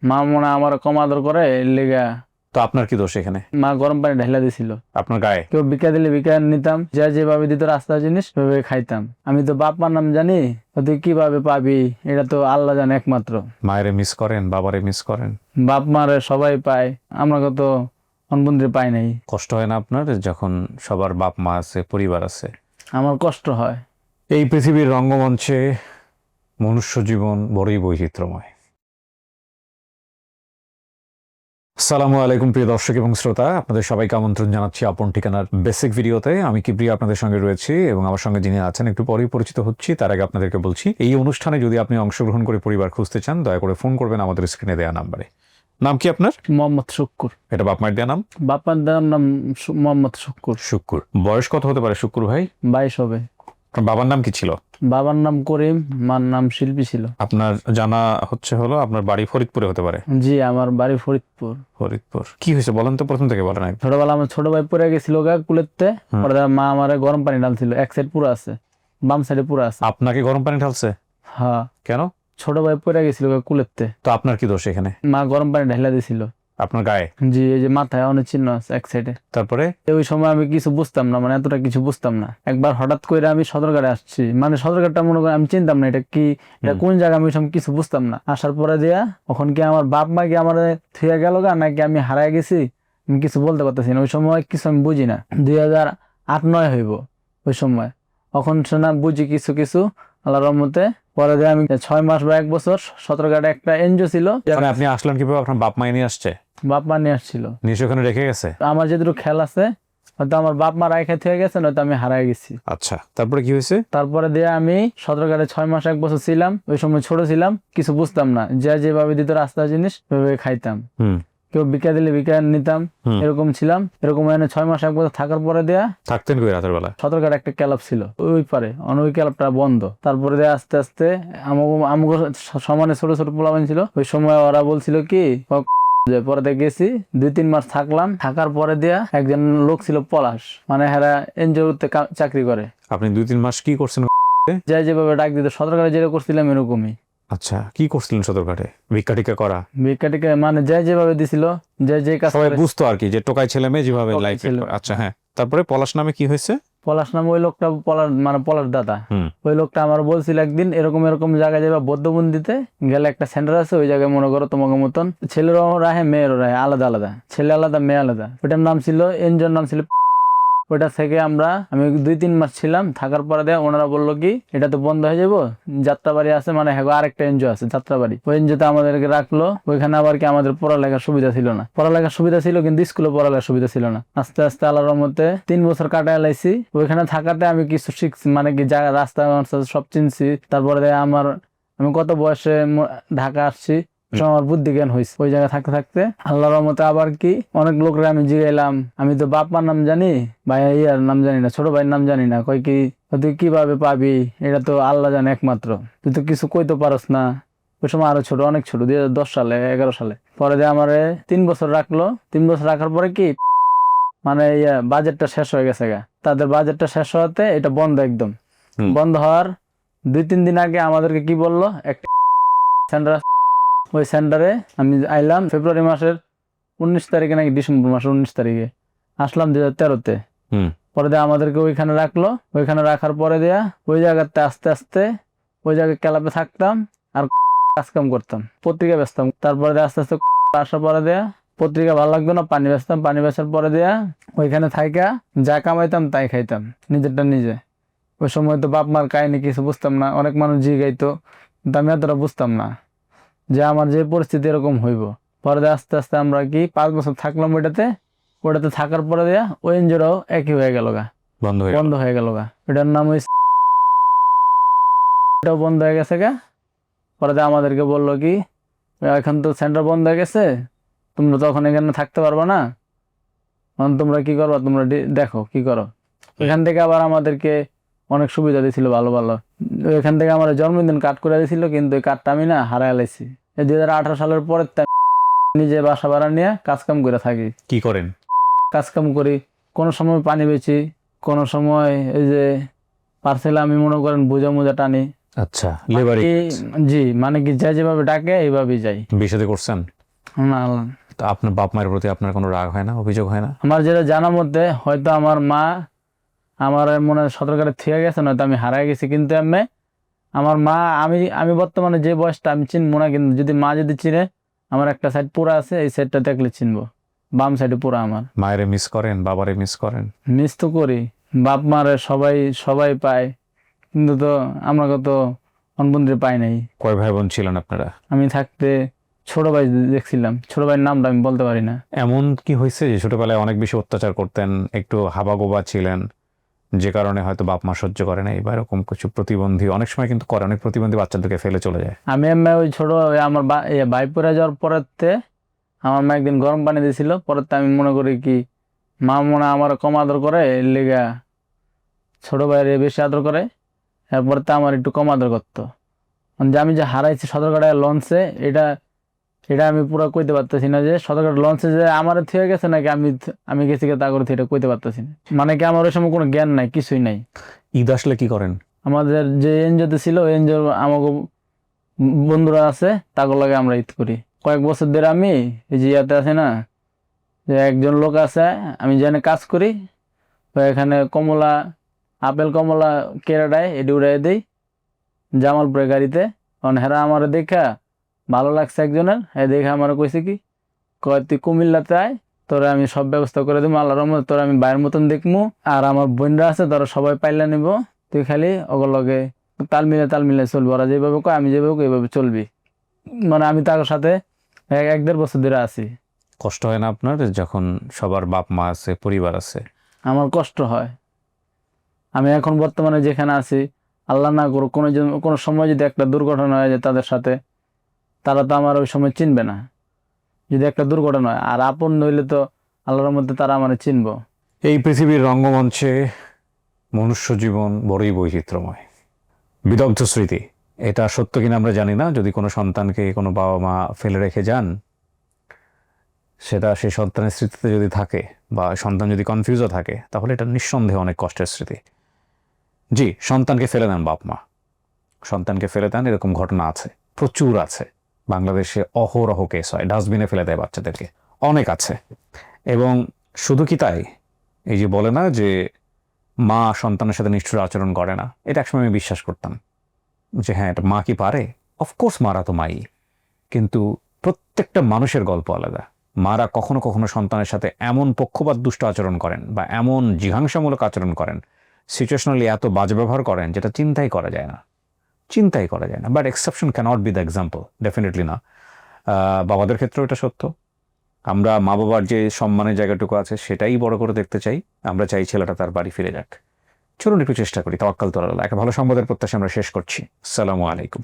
মা মনে হয় আমার কম আদর করে এর লিগা। তো আপনার কি দোষ এখানে? মা গরম পানি ঢেলা দিছিল আপনার গায়ে? কেউ বিকা দিলে বিকা নিতাম, যা যেভাবে দিত রাস্তার জিনিস সেভাবে খাইতাম। আমি তো বাপ মার নাম জানি, তুই কিভাবে পাবি এটা তো আল্লাহ জানে একমাত্র। মায়েরে মিস করেন, বাবারে মিস করেন? বাপ মারে সবাই পায়, আমরা তো অনবন্ধে পাই নাই। কষ্ট হয় না আপনার যখন সবার বাপ মা আছে, পরিবার আছে? আমার কষ্ট হয়। এই পৃথিবীর রঙ্গমঞ্চে মনুষ্য জীবন বড়ই বৈচিত্র্যময়। আসসালামু আলাইকুম প্রিয় দর্শক এবং শ্রোতা, আপনাদের সবাইকে আমন্ত্রণ জানাচ্ছি আপন ঠিকানার বেসিক ভিডিওতে। আমি কিবরিয়া আপনাদের সঙ্গে রয়েছি এবং আমার সঙ্গে যিনি আছেন একটু পরেই পরিচিত হচ্ছি। তার আগে আপনাদেরকে বলছি, এই অনুষ্ঠানে যদি আপনি অংশগ্রহণ করে পরিবার খুঁজতে চান, দয়া করে ফোন করবেন আমাদের স্ক্রিনে দেওয়া নাম্বারে। নাম কি আপনার? মোহাম্মদ শুক্কুর। এটা বাপ মায়ের দেওয়া নাম? বাপার দেওয়ার নাম মোহাম্মদ শুক্কুর। শুক্কুর। বয়স কত হতে পারে শুক্কুর ভাই? 22 হবে। আপনার বাবার নাম কি ছিল? বাবার নাম করিম, মার নাম শিল্পী ছিল। আপনার জানা হলো আপনার বাড়ি ফরিদপুরে হতে পারে? জি, আমার বাড়ি ফরিদপুর। ফরিদপুর। কি হয়েছে বলেন তো, প্রথম থেকে বলেন। ছোটবেলা আমার ছোট ভাই পড়ে গেছিল কুলেতে, পরে মা আমারে গরম পানি ঢালছিল। এক সাইড পুরো আছে, বাম সাইডে পুরো আছে। আপনাকে গরম পানি ঢালছে? হ্যাঁ। কেন? ছোট ভাই পড়ে গেছিল কুলেতে, তো আপনার কি দোষ এখানে? মা গরম পানি ঢালা দিছিল। আপনার গায়ে? জি, এই যে মাথায় অনেক চিহ্ন আছে এক সাইডে। তারপরে? ওই সময় আমি কিছু বুঝতাম না, মানে এতটা কিছু বুঝতাম না। একবার হঠাৎ করে আমি সদরঘাটে আসছি, মানে সদরঘাটটা মনে করেন আমি চিনতাম না এটা কি, এটা কোন জায়গা, আমি ওই সময় কিছু বুঝতাম না। আসার পরে দিয়া ওখান কি আমার বাপ মা কি আমার থুয়ে গেল গা, নাকি আমি হারাই গেছি, আমি কিছু বলতে পারতেছি না। ওই সময় কিছু আমি বুঝি না। 2008-9 হইব ওই সময়। এখন শোনা বুঝি কিছু কিছু আল্লাহর রহমতে। পরে দিয়ে আমি 6 মাস বা 1 বছর সদরঘাটে একটা এনজিও ছিল। আপনি আসলেন কিভাবে? আপনার বাপ মা নিয়ে আসছে? বাপ মা নিয়ে আসছিল। নিশ্চয় ওখানে রেখে গেছে? আমার যেটুকু খেয়াল আছে, হয়তো আমার বাপ মা রায় খেতে হয়ে গেছে, নয়তো আমি হারাই গেছি। আচ্ছা, তারপরে কি হয়েছে? তারপরে দিয়ে আমি সদরঘাটে 6 মাস 1 বছর ছিলাম। ওই সময় ছোট ছিলাম, কিছু বুঝতাম না। যা যেভাবে দিত রাস্তার জিনিস সেভাবে খাইতাম। কেউ বিকা দিলে বিকা নিতাম, এরকম ছিলাম। এরকম 6 মাস 1 বছর থাকার পরে দেয়া থাকতেন কই রাতের বেলা? সদরঘাট একটা ক্লাব ছিল ওই পারে, ওই ক্লাবটা বন্ধ। তারপরে দিয়ে আস্তে আস্তে আমাকে সমানে ছোট ছোট পোলাপান ছিল। ওই সময় ওরা বলছিল কি, যে পরে দিয়ে গেছি 2-3 মাস থাকলাম। থাকার পরে দিয়া একজন লোক ছিল পলাশ, মানে হেরা এনজিওতে চাকরি করে। আপনি 2-3 মাস কি করছেন? যাই যেভাবে ডাক দিত সদরঘাটে যেটা করছিলাম এরকমই। আচ্ছা, কি করছিলেন সদরঘাটে? ভিক্ষা টিকা করা? ভিক্ষা টিকা মানে যাই যেভাবে দিছিল, যে কাজ সবাই বুঝতো আর কি, যে টোকাই ছেলে মেয়ে যেভাবে টোকাই লাইফ। ছেলে। আচ্ছা, হ্যাঁ। তারপরে পলাশ নামে কি হয়েছে? পলাশ নামে ওই লোকটা, পলাশ দাদা। ওই লোকটা আমার বলছিল একদিন এরকম এরকম জায়গায় যাবা বৌদ্ধবন্দিতে গেলে একটা সেন্টার আছে, ওই জায়গায় মনে করো তোমাকে মতন ছেলেরাও রাহে মেয়েরও রাহে, আলাদা আলাদা, ছেলে আলাদা মেয়ে আলাদা। ওইটার নাম ছিল এনজিওর নাম ছিল। ওইটা থেকে আমি 2-3 মাস ছিলাম। থাকার পরে দেয় ওনারা বললো কি, এটা তো বন্ধ হয়ে যাবো, যাত্রাবাড়ি আছে, মানে হ্যাঁ আরেকটা এনজিও আছে যাত্রাবাড়ি, ওই এনজিওতে আমাদেরকে রাখলো। ওইখানে আবার কি আমাদের পড়ালেখার সুবিধা ছিল না। পড়ালেখার সুবিধা ছিল কিন্তু স্কুলে পড়ালেখার সুবিধা ছিল না। আস্তে আস্তে আল্লাহর রহমতে 3 বছর কাটায় লাইছি। ওইখানে থাকাতে আমি কিছু শিখছি, মানে কি জায়গা রাস্তা সব চিনছি। তারপরে আমি কত বয়সে ঢাকা আসছি, আমার বুদ্ধি জ্ঞান হয়েছে ওই জায়গায় থাকতে থাকতে। আল্লাহর রহমতে আবার কি অনেক লোকরা আমি জিগাইলাম, আমি তো বাপ মার নাম জানি, ভাই ইয়ার নাম জানি না, ছোট ভাইয়ের নাম জানি না। কই কি, তুই কিভাবে পাবি এটা তো আল্লাহ জানে একমাত্র, তুই তো কিছু কইতে পারস না। ওই সময় আরো ছোট, অনেক ছোট, 2010 সালে 11 সালে। পরে দিয়ে আমারে 3 বছর রাখলো। 3 বছর রাখার পরে কি, মানে বাজেটটা শেষ হয়ে গেছে গা। তাদের বাজেটটা শেষ হওয়াতে এটা বন্ধ, একদম বন্ধ হওয়ার 2-3 দিন আগে আমাদেরকে কি বললো, একটা সেন্টার, ওই সেন্টারে আমি আইলাম ফেব্রুয়ারি মাসের 19 তারিখে নাকি ডিসেম্বর মাসের 19 তারিখে আসলাম 2013-তে। পরে দিয়ে আমাদেরকে ওইখানে রাখলো। ওইখানে রাখার পরে দেয়া ওই জায়গাতে আস্তে আস্তে ওই জায়গায় ক্লাবে থাকতাম আর কাজকাম করতাম, পত্রিকা বেচতাম। তারপরে আস্তে আস্তে আসার পরে দেয়া পত্রিকা ভালো লাগতো না, পানি বেচতাম। পানি বেচার পরে দেয়া ওইখানে থাইকা যা কামাইতাম তাই খাইতাম, নিজেরটা নিজে। ওই সময় তো বাপ মার কাহিনী কিছু বুঝতাম না, অনেক মানুষ জিগাইতো, কিন্তু আমি এতটা বুঝতাম না যে আমার যে পরিস্থিতি এরকম হইব। পরে আস্তে আস্তে আমরা কি 5 বছর থাকলাম ওটাতে থাকার পরে দেয়া ওই এনজিওটাও একই হয়ে গেল গা, বন্ধ হয়ে গেল গা। ওটার নাম ওইটাও বন্ধ হয়ে গেছে গা। পরে আমাদেরকে বললো কি, এখন তো সেন্টার বন্ধ হয়ে গেছে, তোমরা তখন এখানে থাকতে পারবা না, তোমরা কি করবা, তোমরা দেখো কি করো। এখান থেকে আবার আমাদেরকে অনেক সুবিধা দিয়েছিল, ভালো ভালো। এখান থেকে আমার জন্মদিন কার্ড করে দিয়েছিল, কিন্তু ওই কার্ডটা আমি না হারাই লাইছি। 2018 সালের পরে নিজে বাসা ভাড়া নিয়ে কাজকাম করে থাকি। কি করেন? কাজকাম করি, কোনো সময় পানি বেচি, কোনো সময় এই যে পার্সেল আমি মনে করেন বোঝা মোজা টানি, আচ্ছা, লেবারি জি, মানে কি যা যেভাবে ডাকে এইভাবেই যাই। বিয়ে শাদী করছেন? না, তো আপনার বাপ মায়ের প্রতি আপনার কোনো রাগ হয় না, অভিযোগ হয় না? আমার যেটা জানা মতে হয়তো আমার মা আমার মনে হয় সতর্কতা থেকে গেছে, নয়তো আমি হারাই গেছি, কিন্তু এমনি আমার মা, আমি আমি বর্তমানে যে বয়সটা আমি চিনবো না, কিন্তু যদি মা যদি চিনে, আমার একটা সাইড পুরা আছে, এই সাইডটা দেখলে চিনবো, বাম সাইডে পুরা আমার। মায়েরে মিস করেন, বাবারে মিস করেন? মিস তো করি, বাপ মারে সবাই সবাই পায়, কিন্তু তো আমরা কত অনবন্ধে পাই নাই। কয় ভাই বোন ছিলেন আপনারা? আমি থাকতে ছোট ভাই দেখছিলাম, ছোট ভাইয়ের নামটা আমি বলতে পারি না। এমন কি হয়েছে যে ছোটবেলায় অনেক বেশি অত্যাচার করতেন, একটু হাবাগোবা ছিলেন, যে কারণে হয়তো বাপ মা সহ্য করে নাই, বা এরকম কিছু প্রতিবন্ধী অনেক সময় কিন্তু করে, অনেক প্রতিবন্ধী বাচ্চাদেরকে ফেলে চলে যায়? আমি এমনি ওই ছোট আমার ভাই পড়ে যাওয়ার পরেতে আমার মা একদিন গরম পানি দিয়েছিল, পরেতে আমি মনে করি কি মা মনে হয় আমার কম আদর করে, এর লেগা ছোট ভাইয়ের বেশি আদর করে, এরপরে তো আমার একটু কম আদর করতো। যে আমি যে হারাইছি সদরঘাটায় লঞ্চে, এটা এটা আমি পুরো কইতে পারতেছি না যে সদরঘাট লঞ্চে যে আমার থেকে গেছে নাকি আমি গেছি তা করে এটা কইতে পারতেছি না, মানে কি আমার ওই সময় কোনো জ্ঞান নাই, কিছুই নাই। ঈদ আসলে কি করেন? আমাদের যে এনজিওতে ছিল, এনজিও আমাকে বন্ধুরা আছে, তাকে লাগে আমরা ঈদ করি। কয়েক বছর ধরে আমি এই যে ইয়াতে আছে না, যে একজন লোক আছে, আমি যেখানে কাজ করি, তো এখানে কমলা, আপেল কমলা কেড়ে দেয়, এটি উড়াই দিই জামালপুরের গাড়িতে। কারণ হেরা আমার দেখা ভালো লাগছে একজনের, হ্যাঁ দেখে আমার কইছে কি, কয় তুই কুমিল্লাতে আয়, তোরা আমি সব ব্যবস্থা করে দেবো, আল্লাহর রহমতে তোরা আমি বাইরের মতন দেখবো, আর আমার বোনরা আছে তোরা সবাই পাইলে নিব, তুই খালি ওগুলোকে তাল মিলে চলবি, ওরা যেভাবে কয় আমি যেভাবে কই এইভাবে চলবি। মানে আমি তার সাথে 1-1.5 বছর ধরে আছি। কষ্ট হয় না আপনার যখন সবার বাপ মা আছে, পরিবার আছে? আমার কষ্ট হয়। আমি এখন বর্তমানে যেখানে আছি, আল্লাহ না করুক কোনো সময় যদি একটা দুর্ঘটনা হয়ে যায় তাদের সাথে, তারা তো আমার ওই সময় চিনবে না, যদি একটা দুর্ঘটনা হয়। আর আপন নইলে তো আল্লাহর মধ্যে তারা আমার চিনবো। এই পৃথিবীর রঙ্গমঞ্চে মনুষ্য জীবন বড়ই বৈচিত্র্যময়, বিদগ্ধ স্মৃতি। এটা সত্য কিনা আমরা জানি না, যদি কোনো সন্তানকে কোনো বাবা মা ফেলে রেখে যান, সেটা সেই সন্তানের স্মৃতিতে যদি থাকে, বা সন্তান যদি কনফিউজও থাকে, তাহলে এটা নিঃসন্দেহে অনেক কষ্টের স্মৃতি। জি, সন্তানকে ফেলে দেন বাপ মা, সন্তানকে ফেলে দেন, এরকম ঘটনা আছে, প্রচুর আছে। বাংলাদেশে অহরহ কেস হয়, ডাস্টবিনে ফেলে দেয় বাচ্চাদেরকে, অনেক আছে। এবং শুধু কি তাই, এই যে বলে না যে মা সন্তানের সাথে নিষ্ঠুর আচরণ করে না, এটা একসময় আমি বিশ্বাস করতাম যে হ্যাঁ, এটা মা কি পারে, অফকোর্স মারা তো মাই, কিন্তু প্রত্যেকটা মানুষের গল্প আলাদা। মারা কখনো কখনো সন্তানের সাথে এমন পক্ষপাত দুষ্ট আচরণ করেন, বা এমন জিঘাংসামূলক আচরণ করেন, সিচুয়েশনালি এত বাজে ব্যবহার করেন, যেটা চিন্তাই করা যায় না, but exception cannot be the example, definitely না। বাবাদের ক্ষেত্রেও এটা সত্য। আমরা মা বাবার যে সম্মানের জায়গাটুকু আছে সেটাই বড় করে দেখতে চাই, আমরা চাই ছেলেটা তার বাড়ি ফিরে যাক। চলুন একটু চেষ্টা করি, তাওয়াক্কাল তো আল্লাহ। একটা ভালো সংবাদের প্রত্যাশা আমরা শেষ করছি। আসসালামু আলাইকুম।